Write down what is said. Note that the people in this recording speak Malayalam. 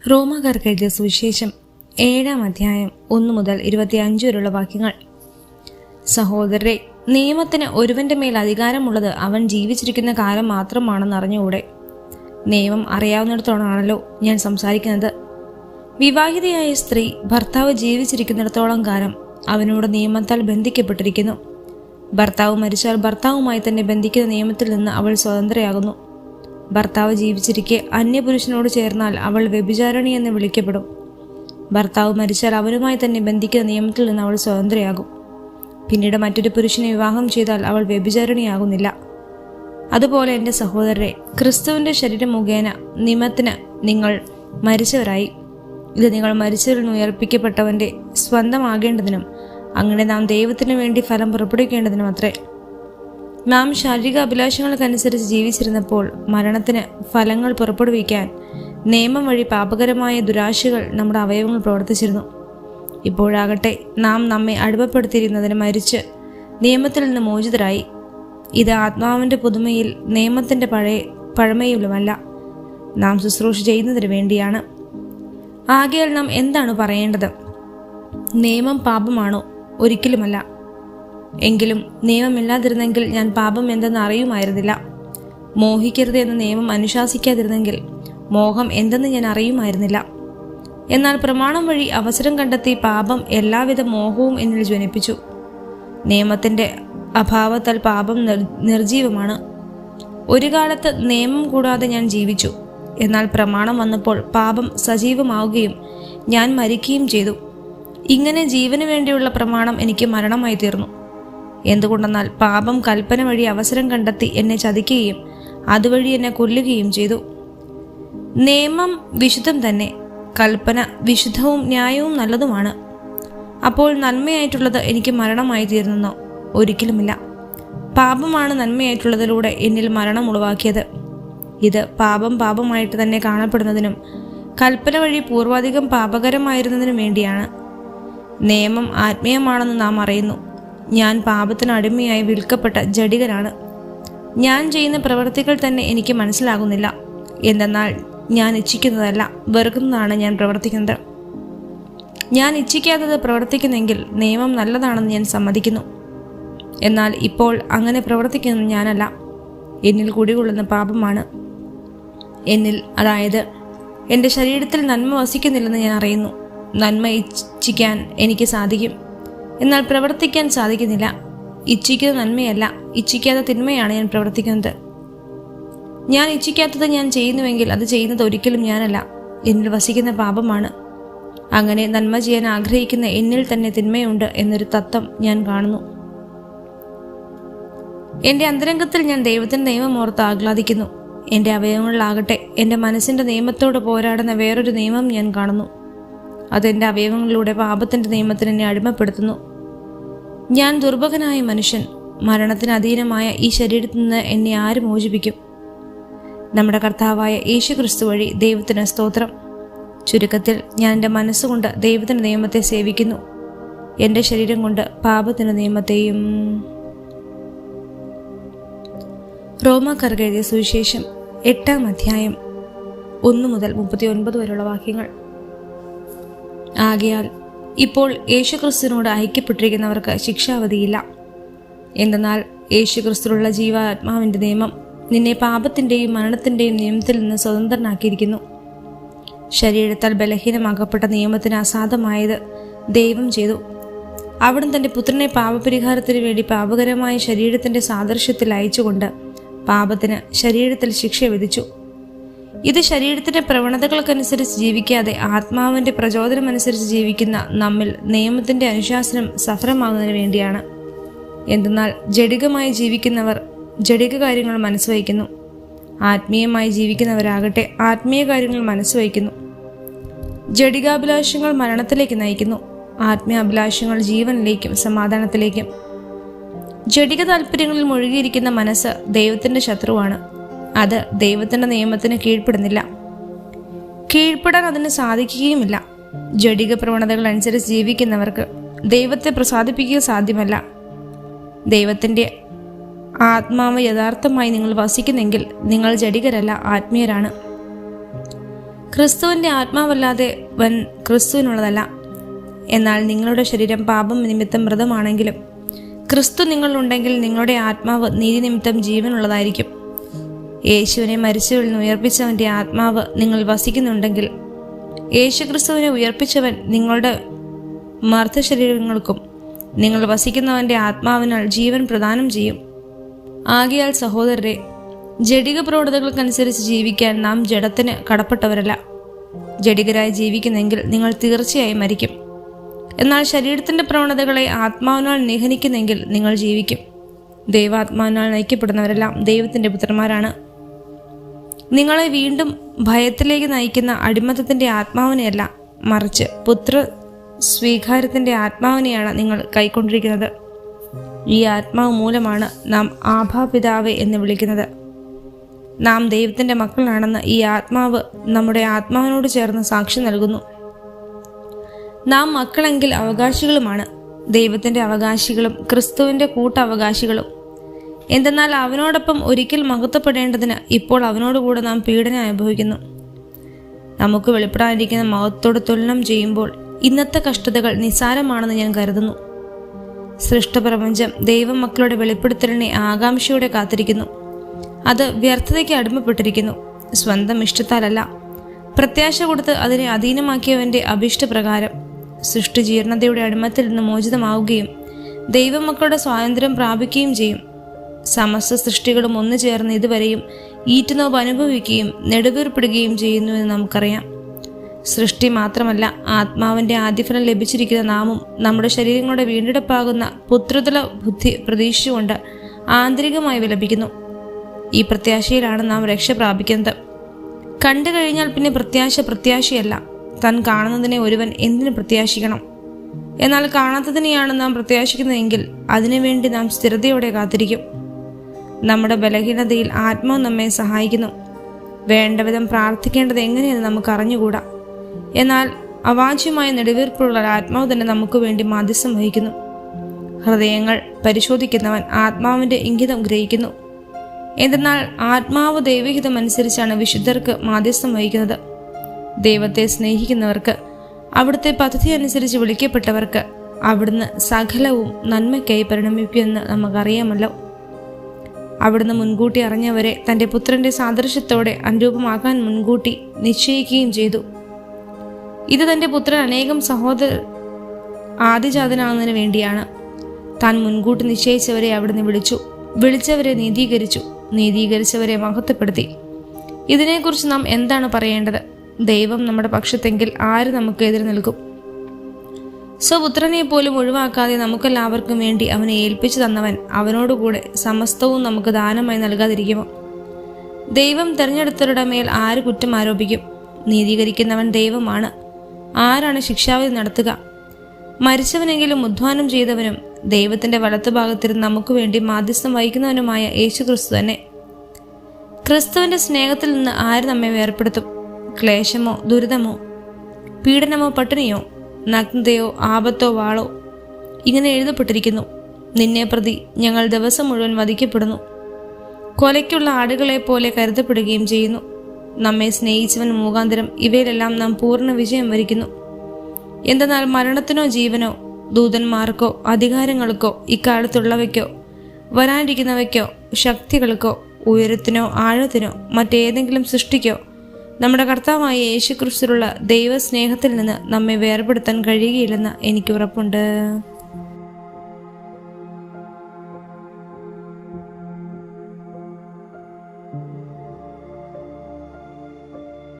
റോമാക്കാർക്ക് എഴുതിയ സുവിശേഷം 7-ാം അധ്യായം 1 മുതൽ 25 വരെയുള്ള വാക്യങ്ങൾ. സഹോദരരെ, നിയമത്തിന് ഒരുവന്റെ മേൽ അധികാരമുള്ളത് അവൻ ജീവിച്ചിരിക്കുന്ന കാലം മാത്രമാണെന്ന് അറിഞ്ഞുകൂടെ? നിയമം അറിയാവുന്നിടത്തോളാണല്ലോ ഞാൻ സംസാരിക്കുന്നത്. വിവാഹിതയായ സ്ത്രീ ഭർത്താവ് ജീവിച്ചിരിക്കുന്നിടത്തോളം കാലം അവനോട് നിയമത്താൽ ബന്ധിക്കപ്പെട്ടിരിക്കുന്നു. ഭർത്താവ് മരിച്ചാൽ ഭർത്താവുമായി തന്നെ ബന്ധിക്കുന്ന നിയമത്തിൽ നിന്ന് അവൾ സ്വതന്ത്രയാകുന്നു. ഭർത്താവ് ജീവിച്ചിരിക്കെ അന്യപുരുഷനോട് ചേർന്നാൽ അവൾ വ്യഭിചാരിണി എന്ന് വിളിക്കപ്പെടും. ഭർത്താവ് മരിച്ചാൽ അവനുമായി തന്നെ ബന്ധിക്കുന്ന നിയമത്തിൽ നിന്ന് അവൾ സ്വതന്ത്രയാകും. പിന്നീട് മറ്റൊരു പുരുഷനെ വിവാഹം ചെയ്താൽ അവൾ വ്യഭിചാരിണിയാകുന്നില്ല. അതുപോലെ എൻ്റെ സഹോദരരെ, ക്രിസ്തുവിൻ്റെ ശരീരം മുഖേന നിയമത്തിന് നിങ്ങൾ മരിച്ചവരായി. ഇത് നിങ്ങൾ മരിച്ചവരിൽ നിന്ന് ഉയർപ്പിക്കപ്പെട്ടവൻ്റെ സ്വന്തമാകേണ്ടതിനും അങ്ങനെ നാം ദൈവത്തിനു വേണ്ടി ഫലം പുറപ്പെടുവിക്കേണ്ടതിനും അത്രേ. നാം ശാരീരിക അഭിലാഷങ്ങൾക്കനുസരിച്ച് ജീവിച്ചിരുന്നപ്പോൾ മരണത്തിന് ഫലങ്ങൾ പുറപ്പെടുവിക്കാൻ നിയമം വഴി പാപകരമായ ദുരാശകൾ നമ്മുടെ അവയവങ്ങൾ പ്രവർത്തിച്ചിരുന്നു. ഇപ്പോഴാകട്ടെ നാം നമ്മെ അടിമപ്പെടുത്തിയിരുന്നതിന് മരിച്ച് നിയമത്തിൽ നിന്ന് മോചിതരായി. ഇത് ആത്മാവിൻ്റെ പുതുമയിൽ നിയമത്തിൻ്റെ പഴമയിലുമല്ല, നാം ശുശ്രൂഷ ചെയ്യുന്നതിന് വേണ്ടിയാണ്. ആകയാൽ നാം എന്താണ് പറയേണ്ടത്? നിയമം പാപമാണോ? ഒരിക്കലുമല്ല. എങ്കിലും നിയമമില്ലാതിരുന്നെങ്കിൽ ഞാൻ പാപം എന്തെന്ന് അറിയുമായിരുന്നില്ല. മോഹിക്കരുത് എന്ന നിയമം അനുശാസിക്കാതിരുന്നെങ്കിൽ മോഹം എന്തെന്ന് ഞാൻ അറിയുമായിരുന്നില്ല. എന്നാൽ പ്രമാണം വഴി അവസരം കണ്ടെത്തി പാപം എല്ലാവിധ മോഹവും എന്നിൽ ജ്വനിപ്പിച്ചു. നിയമത്തിൻ്റെ അഭാവത്താൽ പാപം നിർജീവമാണ്. ഒരു കാലത്ത് നിയമം കൂടാതെ ഞാൻ ജീവിച്ചു. എന്നാൽ പ്രമാണം വന്നപ്പോൾ പാപം സജീവമാവുകയും ഞാൻ മരിക്കുകയും ചെയ്തു. ഇങ്ങനെ ജീവന് വേണ്ടിയുള്ള പ്രമാണം എനിക്ക് മരണമായി തീർന്നു. എന്തുകൊണ്ടെന്നാൽ പാപം കൽപ്പന വഴി അവസരം കണ്ടെത്തി എന്നെ ചതിക്കുകയും അതുവഴി എന്നെ കൊല്ലുകയും ചെയ്തു. നിയമം വിശുദ്ധം തന്നെ, കൽപ്പന വിശുദ്ധവും ന്യായവും നല്ലതുമാണ്. അപ്പോൾ നന്മയായിട്ടുള്ളത് എനിക്ക് മരണമായി തീർന്നെന്നോ? ഒരിക്കലുമില്ല. പാപമാണ് നന്മയായിട്ടുള്ളതിലൂടെ എന്നിൽ മരണം ഉളവാക്കിയത്. ഇത് പാപമായിട്ട് തന്നെ കാണപ്പെടുന്നതിനും കൽപ്പന വഴി പൂർവാധികം പാപകരമായിരുന്നതിനും വേണ്ടിയാണ്. നിയമം ആത്മീയമാണെന്ന് നാം അറിയുന്നു. ഞാൻ പാപത്തിന് അടിമയായി വിൽക്കപ്പെട്ട ജഡികനാണ്. ഞാൻ ചെയ്യുന്ന പ്രവൃത്തികൾ തന്നെ എനിക്ക് മനസ്സിലാകുന്നില്ല. എന്തെന്നാൽ ഞാൻ ഇച്ഛിക്കുന്നതല്ല, വെറുക്കുന്നതാണ് ഞാൻ പ്രവർത്തിക്കുന്നത്. ഞാൻ ഇച്ഛിക്കാത്തത് പ്രവർത്തിക്കുന്നെങ്കിൽ നിയമം നല്ലതാണെന്ന് ഞാൻ സമ്മതിക്കുന്നു. എന്നാൽ ഇപ്പോൾ അങ്ങനെ പ്രവർത്തിക്കുന്നത് ഞാനല്ല, എന്നിൽ കുടികൊള്ളുന്ന പാപമാണ്. എന്നിൽ, അതായത് എൻ്റെ ശരീരത്തിൽ നന്മ വസിക്കുന്നില്ലെന്ന് ഞാൻ അറിയുന്നു. നന്മ ഇച്ഛിക്കാൻ എനിക്ക് സാധിക്കും, എന്നാൽ പ്രവർത്തിക്കാൻ സാധിക്കുന്നില്ല. ഇച്ഛിക്കുന്ന നന്മയല്ല, ഇച്ഛിക്കാത്ത തിന്മയാണ് ഞാൻ പ്രവർത്തിക്കുന്നത്. ഞാൻ ഇച്ഛിക്കാത്തത് ഞാൻ ചെയ്യുന്നുവെങ്കിൽ അത് ചെയ്യുന്നത് ഒരിക്കലും ഞാനല്ല, എന്നിൽ വസിക്കുന്ന പാപമാണ്. അങ്ങനെ നന്മ ചെയ്യാൻ ആഗ്രഹിക്കുന്ന എന്നിൽ തന്നെ തിന്മയുണ്ട് എന്നൊരു തത്വം ഞാൻ കാണുന്നു. എൻ്റെ അന്തരംഗത്തിൽ ഞാൻ ദൈവത്തിൻ്റെ നിയമം ഓർത്ത് ആഹ്ലാദിക്കുന്നു. എൻ്റെ അവയവങ്ങളിലാകട്ടെ എൻ്റെ മനസ്സിൻ്റെ നിയമത്തോട് പോരാടുന്ന വേറൊരു നിയമം ഞാൻ കാണുന്നു. അതെൻ്റെ അവയവങ്ങളിലൂടെ പാപത്തിൻ്റെ നിയമത്തിന് എന്നെ അടിമപ്പെടുത്തുന്നു. ഞാൻ ദുർഭകനായ മനുഷ്യൻ. മരണത്തിന് അധീനമായ ഈ ശരീരത്തിൽ നിന്ന് എന്നെ ആര് മോചിപ്പിക്കും? നമ്മുടെ കർത്താവായ യേശു ക്രിസ്തു വഴി ദൈവത്തിന് സ്തോത്രം. ചുരുക്കത്തിൽ, ഞാൻ എൻ്റെ മനസ്സുകൊണ്ട് ദൈവത്തിൻ്റെ നിയമത്തെ സേവിക്കുന്നു, എൻ്റെ ശരീരം കൊണ്ട് പാപത്തിൻ്റെ നിയമത്തെയും. റോമാക്കാർക്ക് എഴുതിയ സുവിശേഷം 8-ാം അധ്യായം 1 മുതൽ 39 വരെയുള്ള വാക്യങ്ങൾ. ആകയാൽ ഇപ്പോൾ യേശുക്രിസ്തുവിനോട് ഐക്യപ്പെട്ടിരിക്കുന്നവർക്ക് ശിക്ഷാവധിയില്ല. എന്തെന്നാൽ യേശുക്രിസ്തുവിലുള്ള ജീവാത്മാവിൻ്റെ നിയമം നിന്നെ പാപത്തിൻ്റെയും മരണത്തിൻ്റെയും നിയമത്തിൽ നിന്ന് സ്വതന്ത്രനാക്കിയിരിക്കുന്നു. ശരീരത്താൽ ബലഹീനമാക്കപ്പെട്ട നിയമത്തിന് അസാധമായത് ദൈവം ചെയ്തു. അവിടുന്ന് തൻ്റെ പുത്രനെ പാപപരിഹാരത്തിന് വേണ്ടി പാപകരമായ ശരീരത്തിൻ്റെ സാദൃശ്യത്തിൽ അയച്ചുകൊണ്ട് പാപത്തിന് ശരീരത്തിൽ ശിക്ഷ വിധിച്ചു. ഇത് ശരീരത്തിൻ്റെ പ്രവണതകൾക്കനുസരിച്ച് ജീവിക്കാതെ ആത്മാവിൻ്റെ പ്രചോദനമനുസരിച്ച് ജീവിക്കുന്ന നമ്മിൽ നിയമത്തിൻ്റെ അനുശാസനം സഫലമാകുന്നതിന് വേണ്ടിയാണ്. എന്തെന്നാൽ ജഡികമായി ജീവിക്കുന്നവർ ജഡിക കാര്യങ്ങൾ മനസ്സ് വയ്ക്കുന്നു, ആത്മീയമായി ജീവിക്കുന്നവരാകട്ടെ ആത്മീയ കാര്യങ്ങൾ മനസ്സ് വയ്ക്കുന്നു. ജഡികാഭിലാഷങ്ങൾ മരണത്തിലേക്ക് നയിക്കുന്നു, ആത്മീയ അഭിലാഷങ്ങൾ ജീവനിലേക്കും സമാധാനത്തിലേക്കും. ജഡിക താല്പര്യങ്ങളിൽ മുഴുകിയിരിക്കുന്ന മനസ്സ് ദൈവത്തിൻ്റെ ശത്രുവാണ്. അത് ദൈവത്തിൻ്റെ നിയമത്തിന് കീഴ്പ്പെടുന്നില്ല, കീഴ്പ്പെടാൻ അതിന് സാധിക്കുകയുമില്ല. ജഡിക പ്രവണതകൾ അനുസരിച്ച് ജീവിക്കുന്നവർക്ക് ദൈവത്തെ പ്രസാദിപ്പിക്കുക സാധ്യമല്ല. ദൈവത്തിൻ്റെ ആത്മാവ് യഥാർത്ഥമായി നിങ്ങൾ വസിക്കുന്നെങ്കിൽ നിങ്ങൾ ജഡികരല്ല, ആത്മീയരാണ്. ക്രിസ്തുവിൻ്റെ ആത്മാവല്ലാതെ വൻ ക്രിസ്തുവിനുള്ളതല്ല. എന്നാൽ നിങ്ങളുടെ ശരീരം പാപം നിമിത്തം മൃതമാണെങ്കിലും ക്രിസ്തു നിങ്ങളിലുണ്ടെങ്കിൽ നിങ്ങളുടെ ആത്മാവ് നീതി നിമിത്തം ജീവനുള്ളതായിരിക്കും. യേശുവിനെ മരിച്ചവരിൽ നിന്ന് ഉയർപ്പിച്ചവൻ്റെ ആത്മാവ് നിങ്ങൾ വസിക്കുന്നുണ്ടെങ്കിൽ യേശുക്രിസ്തുവിനെ ഉയർപ്പിച്ചവൻ നിങ്ങളുടെ മർത്യശരീരങ്ങൾക്കും നിങ്ങൾ വസിക്കുന്നവൻ്റെ ആത്മാവിനാൽ ജീവൻ പ്രദാനം ചെയ്യും. ആകയാൽ സഹോദരരെ, ജഡിക പ്രവണതകൾക്കനുസരിച്ച് ജീവിക്കാൻ നാം ജഡത്തിന് കടപ്പെട്ടവരല്ല. ജഡികരായി ജീവിക്കുന്നെങ്കിൽ നിങ്ങൾ തീർച്ചയായും മരിക്കും. എന്നാൽ ശരീരത്തിൻ്റെ പ്രവണതകളെ ആത്മാവിനാൽ നിഹനിക്കുന്നെങ്കിൽ നിങ്ങൾ ജീവിക്കും. ദൈവാത്മാവിനാൽ നയിക്കപ്പെടുന്നവരെല്ലാം ദൈവത്തിൻ്റെ പുത്രന്മാരാണ്. നിങ്ങളെ വീണ്ടും ഭയത്തിലേക്ക് നയിക്കുന്ന അടിമത്തത്തിൻ്റെ ആത്മാവിനെയല്ല, മറിച്ച് പുത്ര സ്വീകാര്യത്തിൻ്റെ ആത്മാവിനെയാണ് നിങ്ങൾ കൈക്കൊണ്ടിരിക്കുന്നത്. ഈ ആത്മാവ് മൂലമാണ് നാം ആഭാ പിതാവേ എന്ന് വിളിക്കുന്നത്. നാം ദൈവത്തിൻ്റെ മക്കളാണെന്ന് ഈ ആത്മാവ് നമ്മുടെ ആത്മാവിനോട് ചേർന്ന് സാക്ഷി നൽകുന്നു. നാം മക്കളെങ്കിൽ അവകാശികളുമാണ്, ദൈവത്തിൻ്റെ അവകാശികളും ക്രിസ്തുവിൻ്റെ കൂട്ടവകാശികളും. എന്തെന്നാൽ അവനോടൊപ്പം ഒരിക്കൽ മഹത്വപ്പെടേണ്ടതിന് ഇപ്പോൾ അവനോടുകൂടെ നാം പീഡനം അനുഭവിക്കുന്നു. നമുക്ക് വെളിപ്പെടാനിരിക്കുന്ന മഹത്വത്തോട് തുലനം ചെയ്യുമ്പോൾ ഇന്നത്തെ കഷ്ടതകൾ നിസ്സാരമാണെന്ന് ഞാൻ കരുതുന്നു. സൃഷ്ടപ്രപഞ്ചം ദൈവമക്കളുടെ വെളിപ്പെടുത്തലിനെ ആകാംക്ഷയോടെ കാത്തിരിക്കുന്നു. അത് വ്യർത്ഥതയ്ക്ക് അടിമപ്പെട്ടിരിക്കുന്നു. സ്വന്തം ഇഷ്ടത്താലല്ല, പ്രത്യാശ കൊടുത്ത് അതിനെ അധീനമാക്കിയവൻ്റെ അഭീഷ്ടപ്രകാരം സൃഷ്ടി ജീർണതയുടെ അടിമത്തിൽ നിന്ന് മോചിതമാവുകയും ദൈവമക്കളുടെ സ്വാതന്ത്ര്യം പ്രാപിക്കുകയും ചെയ്യും. സമസ്ത സൃഷ്ടികളും ഒന്നു ചേർന്ന് ഇതുവരെയും ഈറ്റുനോവ് അനുഭവിക്കുകയും നെടുവീർപ്പെടുകയും ചെയ്യുന്നുവെന്ന് നമുക്കറിയാം. സൃഷ്ടി മാത്രമല്ല, ആത്മാവിൻ്റെ ആദ്യഫലം ലഭിച്ചിരിക്കുന്ന നാമും നമ്മുടെ ശരീരങ്ങളുടെ വീണ്ടെടുപ്പാകുന്ന പുത്രതുല ബുദ്ധി പ്രതീക്ഷിച്ചുകൊണ്ട് ആന്തരികമായി വിലപിക്കുന്നു. ഈ പ്രത്യാശയിലാണ് നാം രക്ഷ പ്രാപിക്കുന്നത്. കണ്ടു കഴിഞ്ഞാൽ പിന്നെ പ്രത്യാശയല്ല. താൻ കാണുന്നതിനെ ഒരുവൻ എന്തിനു പ്രത്യാശിക്കണം? എന്നാൽ കാണാത്തതിനെയാണ് നാം പ്രത്യാശിക്കുന്നതെങ്കിൽ അതിനുവേണ്ടി നാം സ്ഥിരതയോടെ കാത്തിരിക്കും. നമ്മുടെ ബലഹീനതയിൽ ആത്മാവ് നമ്മെ സഹായിക്കുന്നു. വേണ്ടവിധം പ്രാർത്ഥിക്കേണ്ടത് എങ്ങനെയെന്ന് നമുക്ക് അറിഞ്ഞുകൂടാ. എന്നാൽ അവാച്യമായ നെടുവീർപ്പുള്ള ആത്മാവ് തന്നെ നമുക്ക് വേണ്ടി മാധ്യസ്ഥം വഹിക്കുന്നു. ഹൃദയങ്ങൾ പരിശോധിക്കുന്നവൻ ആത്മാവിൻ്റെ ഇംഗിതം ഗ്രഹിക്കുന്നു. എന്തെന്നാൽ ആത്മാവ് ദൈവഹിതം അനുസരിച്ചാണ് വിശുദ്ധർക്ക് മാധ്യസ്ഥം വഹിക്കുന്നത്. ദൈവത്തെ സ്നേഹിക്കുന്നവർക്ക്, അവിടുത്തെ പദ്ധതി അനുസരിച്ച് വിളിക്കപ്പെട്ടവർക്ക് അവിടുന്ന് സകലവും നന്മയ്ക്കായി പരിണമിക്കുമെന്ന് നമുക്കറിയാമല്ലോ. അവിടുന്ന് മുൻകൂട്ടി അറിഞ്ഞവരെ തൻ്റെ പുത്രൻ്റെ സാദൃശ്യത്തോടെ അനുരൂപമാക്കാൻ മുൻകൂട്ടി നിശ്ചയിക്കുകയും ചെയ്തു. ഇത് തൻ്റെ പുത്രൻ അനേകം ആദിജാതനാകുന്നതിന് വേണ്ടിയാണ്. താൻ മുൻകൂട്ടി നിശ്ചയിച്ചവരെ അവിടുന്ന് വിളിച്ചവരെ നീതീകരിച്ചവരെ മഹത്വപ്പെടുത്തി. ഇതിനെക്കുറിച്ച് നാം എന്താണ് പറയേണ്ടത്? ദൈവം നമ്മുടെ പക്ഷത്തെങ്കിൽ ആര് നമുക്ക് എതിരെ നിൽക്കും? സ്വപുത്രനെ പോലും ഒഴിവാക്കാതെ നമുക്കെല്ലാവർക്കും വേണ്ടി അവനെ ഏൽപ്പിച്ചു തന്നവൻ അവനോടുകൂടെ സമസ്തവും നമുക്ക് ദാനമായി നൽകാതിരിക്കുമോ? ദൈവം തിരഞ്ഞെടുത്തവരുടെ മേൽ ആര് കുറ്റം ആരോപിക്കും? നീതീകരിക്കുന്നവൻ ദൈവമാണ്. ആരാണ് ശിക്ഷാവിധി നടത്തുക? മരിച്ചവനെങ്കിലും ഉദ്ധാനം ചെയ്തവനും ദൈവത്തിൻ്റെ വലത്തുഭാഗത്തിരുന്ന് നമുക്ക് വേണ്ടി മാധ്യസ്ഥം വഹിക്കുന്നവനുമായ യേശുക്രിസ്തു തന്നെ. ക്രിസ്തുവിൻ്റെ സ്നേഹത്തിൽ നിന്ന് ആര് നമ്മെ വേർപ്പെടുത്തും? ക്ലേശമോ, ദുരിതമോ, പീഡനമോ, പട്ടിണിയോ, നഗ്നതയോ, ആപത്തോ, വാളോ? ഇങ്ങനെ എഴുതപ്പെട്ടിരിക്കുന്നു: നിന്നെ പ്രതി ഞങ്ങൾ ദിവസം മുഴുവൻ വധിക്കപ്പെടുന്നു, കൊലയ്ക്കുള്ള ആടുകളെ പോലെ കരുതപ്പെടുകയും ചെയ്യുന്നു. നമ്മെ സ്നേഹിച്ചവൻ മുഖാന്തരം ഇവയിലെല്ലാം നാം പൂർണ്ണ വിജയം വരിക്കുന്നു. എന്തെന്നാൽ മരണത്തിനോ ജീവനോ, ദൂതന്മാർക്കോ, അധികാരങ്ങൾക്കോ, ഇക്കാലത്തുള്ളവയ്ക്കോ, വരാനിരിക്കുന്നവയ്ക്കോ, ശക്തികൾക്കോ, ഉയരത്തിനോ ആഴത്തിനോ, മറ്റേതെങ്കിലും സൃഷ്ടിക്കോ നമ്മുടെ കർത്താവായ യേശുക്രിസ്തുവിലുള്ള ദൈവസ്നേഹത്തിൽ നിന്ന് നമ്മെ വേർപെടുത്താൻ കഴിയുകയില്ലെന്ന് എനിക്ക് ഉറപ്പുണ്ട്.